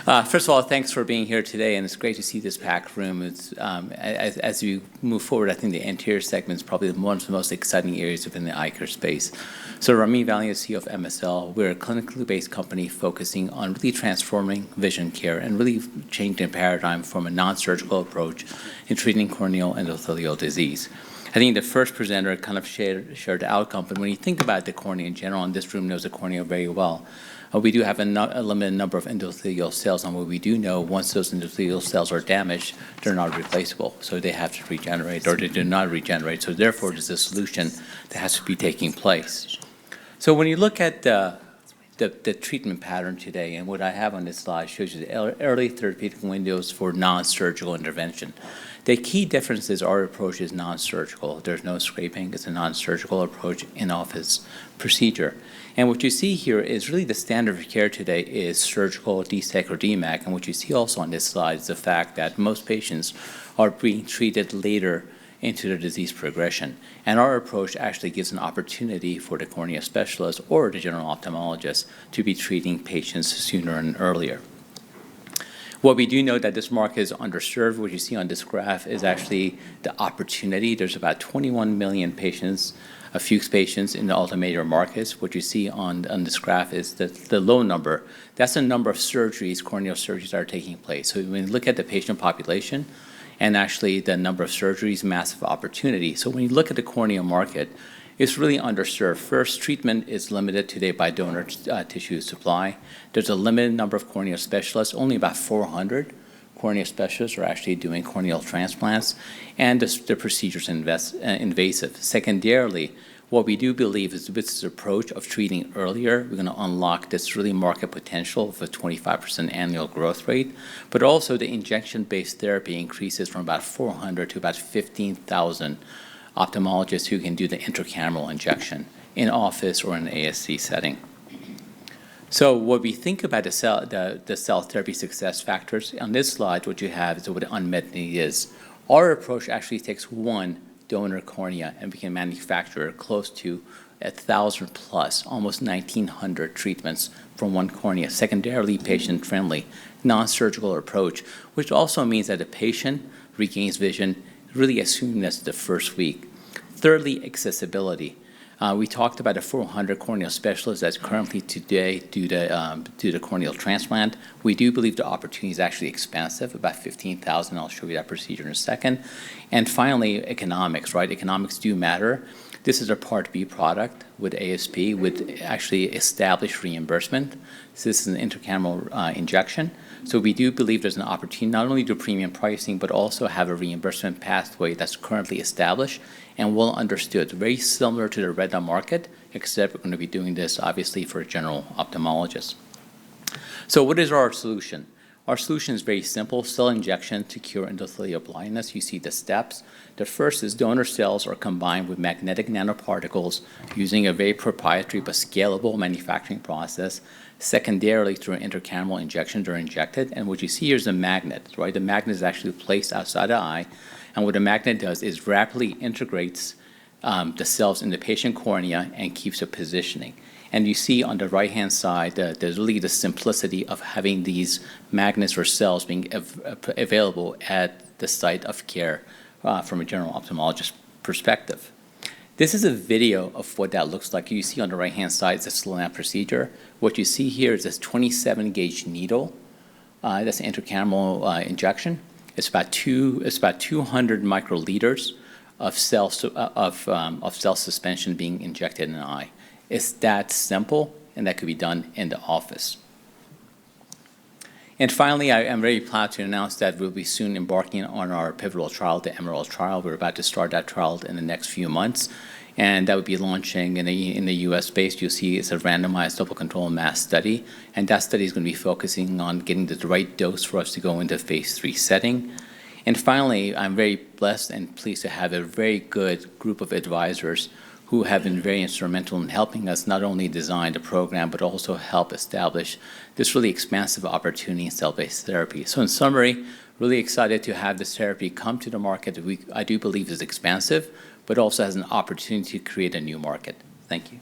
First of all, thanks for being here today, and it's great to see this packed room. As we move forward, I think the anterior segment is probably one of the most exciting areas within the eye care space. So Ramin Valian, CEO of Emmecell, we're a clinically based company focusing on really transforming vision care and really changing the paradigm from a non-surgical approach in treating corneal endothelial disease. I think the first presenter kind of shared the outcome, but when you think about the cornea in general, and this room knows the cornea very well, we do have a limited number of endothelial cells, and what we do know, once those endothelial cells are damaged, they're not replaceable. So they have to regenerate, or they do not regenerate. So therefore, there's a solution that has to be taking place. So when you look at the treatment pattern today, and what I have on this slide shows you the early therapeutic windows for non-surgical intervention. The key difference is our approach is non-surgical. There's no scraping. It's a non-surgical approach in-office procedure. And what you see here is really the standard of care today is surgical DSEC or DMAC. And what you see also on this slide is the fact that most patients are being treated later into their disease progression. And our approach actually gives an opportunity for the cornea specialist or the general ophthalmologist to be treating patients sooner and earlier. What we do know that this market is underserved. What you see on this graph is actually the opportunity. There's about 21 million patients, fuchs patients in the ultimate markets. What you see on this graph is the low number. That's the number of surgeries, corneal surgeries that are taking place. So when you look at the patient population and actually the number of surgeries, massive opportunity. So when you look at the corneal market, it's really underserved. First, treatment is limited today by donor tissue supply. There's a limited number of corneal specialists. Only about 400 corneal specialists are actually doing corneal transplants, and the procedure is invasive. Secondarily, what we do believe is with this approach of treating earlier, we're going to unlock this really market potential of a 25% annual growth rate, but also the injection-based therapy increases from about 400 to about 15,000 ophthalmologists who can do the intracameral injection in office or in an ASC setting. So what we think about the cell therapy success factors, on this slide what you have is what the unmet need is. Our approach actually takes one donor cornea, and we can manufacture close to 1,000 plus, almost 1,900 treatments from one cornea. Secondarily, patient-friendly, non-surgical approach, which also means that the patient regains vision really as soon as the first week. Thirdly, accessibility. We talked about the 400 corneal specialists that's currently today do the corneal transplant. We do believe the opportunity is actually expansive, about 15,000. I'll show you that procedure in a second. And finally, economics, right? Economics do matter. This is a Part B product with ASP, with actually established reimbursement. So this is an intracameral injection. So we do believe there's an opportunity not only to do premium pricing, but also have a reimbursement pathway that's currently established and well understood. Very similar to the retina market, except we're going to be doing this obviously for a general ophthalmologist. So what is our solution? Our solution is very simple: cell injection to cure endothelial blindness. You see the steps. The first is donor cells are combined with magnetic nanoparticles using a very proprietary but scalable manufacturing process. Secondarily, through an intracameral injection, they're injected. And what you see here is a magnet, right? The magnet is actually placed outside the eye. And what the magnet does is rapidly integrates the cells in the patient cornea and keeps it positioning. And you see on the right-hand side, there's really the simplicity of having these magnets or cells being available at the site of care from a general ophthalmologist perspective. This is a video of what that looks like. You see on the right-hand side, it's a slow-down procedure. What you see here is this 27-gauge needle. That's an intracameral injection. It's about 200 microliters of cell suspension being injected in the eye. It's that simple, and that could be done in the office. And finally, I am very proud to announce that we'll be soon embarking on our pivotal trial, the Emerald trial. We're about to start that trial in the next few months, and that would be launching in the U.S. space. You'll see it's a randomized double-controlled mass study, and that study is going to be focusing on getting the right dose for us to go into phase 3 setting. And finally, I'm very blessed and pleased to have a very good group of advisors who have been very instrumental in helping us not only design the program, but also help establish this really expansive opportunity in cell-based therapy. So in summary, really excited to have this therapy come to the market. I do believe is expansive, but also has an opportunity to create a new market. Thank you.